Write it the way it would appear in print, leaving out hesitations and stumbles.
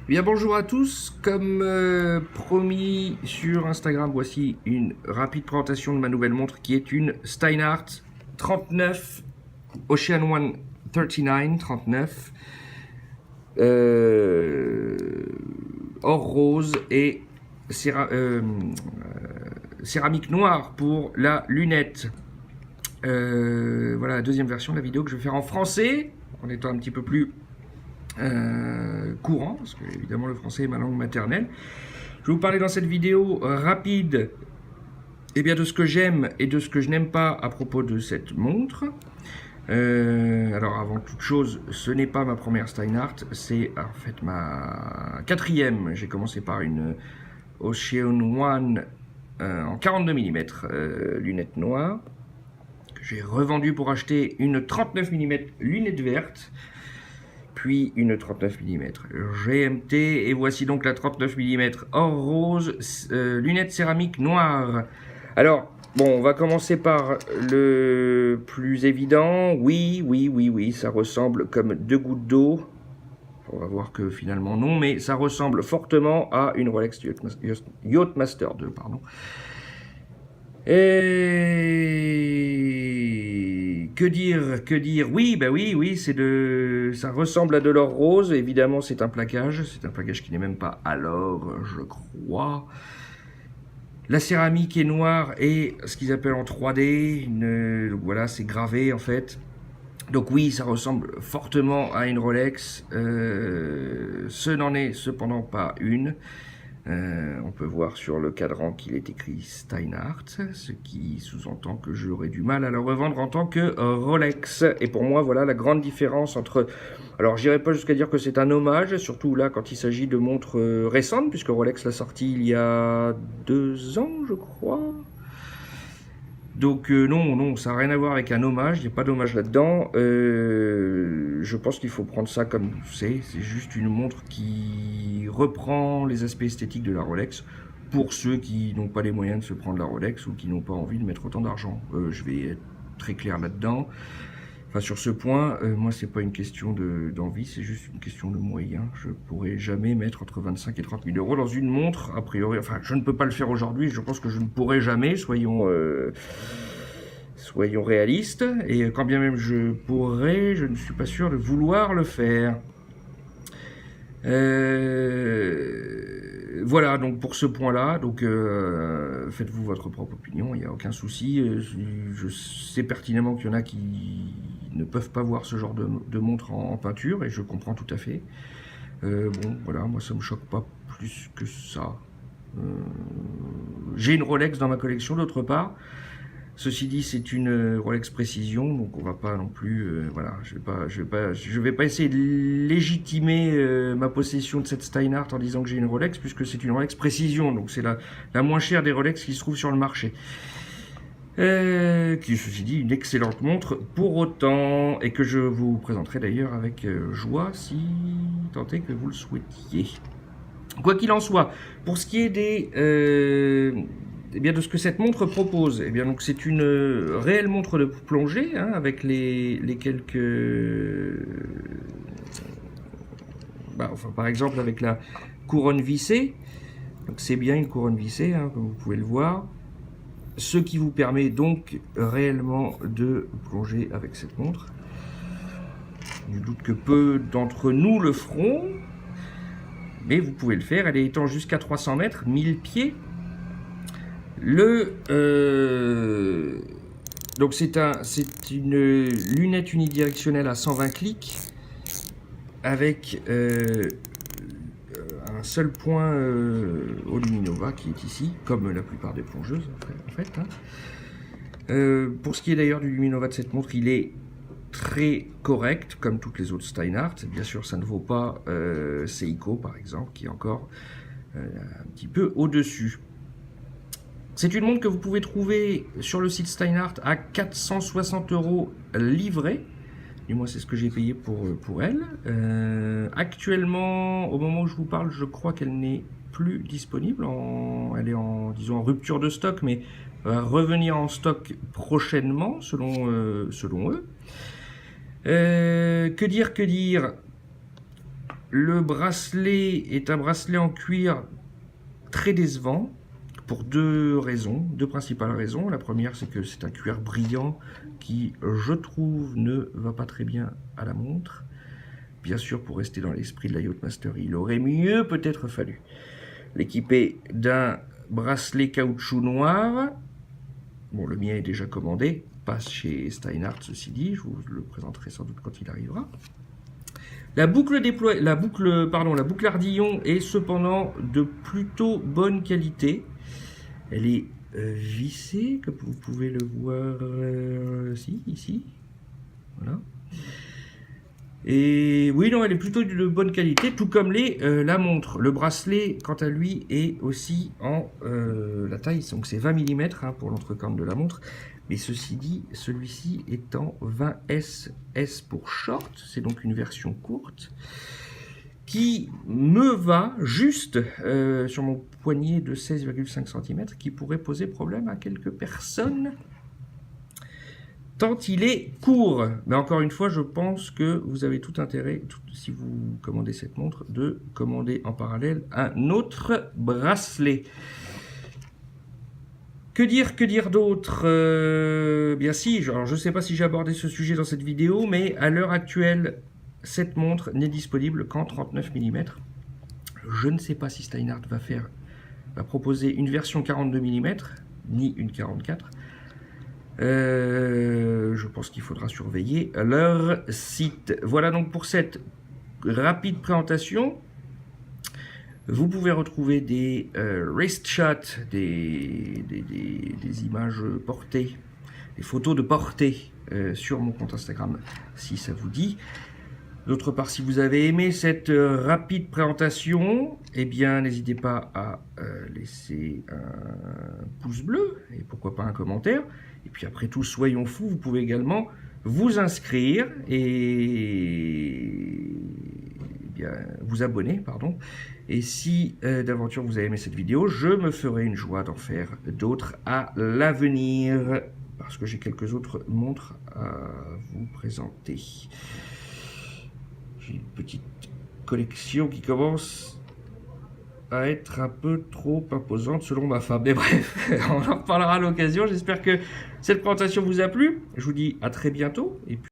Bien bonjour à tous, comme promis sur Instagram, voici une rapide présentation de ma nouvelle montre qui est une Steinhart 39 Ocean One 39 or rose et céramique noire pour la lunette. Voilà la deuxième version de la vidéo que je vais faire en français, en étant un petit peu plus courant, parce que évidemment le français est ma langue maternelle. Je vais vous parler dans cette vidéo rapide de ce que j'aime et de ce que je n'aime pas à propos de cette montre. Alors avant toute chose, ce n'est pas ma première Steinhart, c'est en fait ma quatrième. J'ai commencé par une Ocean One en 42 mm lunettes noires, que j'ai revendue pour acheter une 39 mm lunette verte, puis une 39 mm GMT, et voici donc la 39 mm or rose, lunettes céramique noire. Alors, bon, on va commencer par le plus évident. Oui, ça ressemble comme deux gouttes d'eau. On va voir que finalement non, mais ça ressemble fortement à une Rolex Yachtmaster 2, pardon. Et que dire, oui, ça ressemble à de l'or rose, évidemment c'est un plaquage qui n'est même pas à l'or, je crois. La céramique est noire et ce qu'ils appellent en 3D, donc voilà, c'est gravé en fait. Donc oui, ça ressemble fortement à une Rolex, ce n'en est cependant pas une. On peut voir sur le cadran qu'il est écrit Steinhart, ce qui sous-entend que j'aurais du mal à la revendre en tant que Rolex. Et pour moi, voilà la grande différence entre... Alors, j'irai pas jusqu'à dire que c'est un hommage, surtout là quand il s'agit de montres récentes, puisque Rolex l'a sorti il y a 2 ans, je crois. Donc non, ça n'a rien à voir avec un hommage, il n'y a pas d'hommage là-dedans. Je pense qu'il faut prendre ça comme c'est juste une montre qui reprend les aspects esthétiques de la Rolex pour ceux qui n'ont pas les moyens de se prendre la Rolex ou qui n'ont pas envie de mettre autant d'argent. Je vais être très clair là-dedans. Enfin, sur ce point, moi, c'est pas une question d'envie, c'est juste une question de moyens. Je pourrais jamais mettre entre 25 et 30 000 euros dans une montre, a priori. Enfin, je ne peux pas le faire aujourd'hui, je pense que je ne pourrai jamais, soyons réalistes. Et quand bien même je pourrais, je ne suis pas sûr de vouloir le faire. Voilà, donc pour ce point-là, donc faites-vous votre propre opinion, il n'y a aucun souci. Je sais pertinemment qu'il y en a qui ne peuvent pas voir ce genre de montre en peinture, et je comprends tout à fait. Bon, voilà, moi ça me choque pas plus que ça. J'ai une Rolex dans ma collection d'autre part. Ceci dit, c'est une Rolex Précision, donc on va pas non plus, voilà, je vais pas essayer de légitimer ma possession de cette Steinhart en disant que j'ai une Rolex, puisque c'est une Rolex Précision, donc c'est la moins chère des Rolex qui se trouve sur le marché. Qui, ceci dit, une excellente montre pour autant, et que je vous présenterai d'ailleurs avec joie, si tant est que vous le souhaitiez. Quoi qu'il en soit, pour ce qui est de ce que cette montre propose, donc c'est une réelle montre de plongée, hein, avec les quelques... par exemple avec la couronne vissée, donc c'est bien une couronne vissée, hein, comme vous pouvez le voir, ce qui vous permet donc réellement de plonger avec cette montre. Je doute que peu d'entre nous le feront, mais vous pouvez le faire. Elle est étanche jusqu'à 300 mètres, 1000 pieds. Donc c'est une lunette unidirectionnelle à 120 clics avec un seul point au Luminova qui est ici, comme la plupart des plongeuses en fait, hein. Pour ce qui est d'ailleurs du Luminova de cette montre, il est très correct comme toutes les autres Steinhart. Bien sûr, ça ne vaut pas Seiko par exemple, qui est encore un petit peu au-dessus. C'est une montre que vous pouvez trouver sur le site Steinhart à 460 € livré. Du moins, c'est ce que j'ai payé pour elle. Actuellement, au moment où je vous parle, je crois qu'elle n'est plus disponible. Elle est en rupture de stock, mais va revenir en stock prochainement, selon eux. Que dire le bracelet est un bracelet en cuir très décevant pour deux principales raisons. La première, c'est que c'est un cuir brillant qui, je trouve, ne va pas très bien à la montre. Bien sûr, pour rester dans l'esprit de la Yachtmaster, il aurait mieux peut-être fallu l'équiper d'un bracelet caoutchouc noir. Bon, le mien est déjà commandé, passe chez Steinhart, ceci dit, je vous le présenterai sans doute quand il arrivera. La boucle ardillon est cependant de plutôt bonne qualité. Elle est vissée, comme vous pouvez le voir ici. Voilà. Et oui, non, elle est plutôt de bonne qualité, tout comme la montre. Le bracelet, quant à lui, est aussi en la taille, donc c'est 20 mm hein, pour l'entrecorne de la montre. Mais ceci dit, celui-ci est en 20S, S pour short, c'est donc une version courte, qui me va juste sur mon poignet de 16,5 cm, qui pourrait poser problème à quelques personnes, tant il est court. Mais encore une fois, je pense que vous avez tout intérêt, si vous commandez cette montre, de commander en parallèle un autre bracelet. Que dire d'autre bien si, alors je ne sais pas si j'ai abordé ce sujet dans cette vidéo, mais à l'heure actuelle, cette montre n'est disponible qu'en 39 mm. Je ne sais pas si Steinhart va proposer une version 42 mm, ni une 44. Je pense qu'il faudra surveiller leur site. Voilà donc pour cette rapide présentation. Vous pouvez retrouver des wrist shots, des images portées, des photos de portée sur mon compte Instagram si ça vous dit. D'autre part, si vous avez aimé cette rapide présentation, eh bien n'hésitez pas à laisser un pouce bleu et pourquoi pas un commentaire. Et puis après tout, soyons fous, vous pouvez également vous inscrire et bien, vous abonner, pardon. Et si d'aventure vous avez aimé cette vidéo, je me ferai une joie d'en faire d'autres à l'avenir, parce que j'ai quelques autres montres à vous présenter. J'ai une petite collection qui commence à être un peu trop imposante selon ma femme. Mais bref, on en reparlera à l'occasion. J'espère que cette présentation vous a plu. Je vous dis à très bientôt. Et puis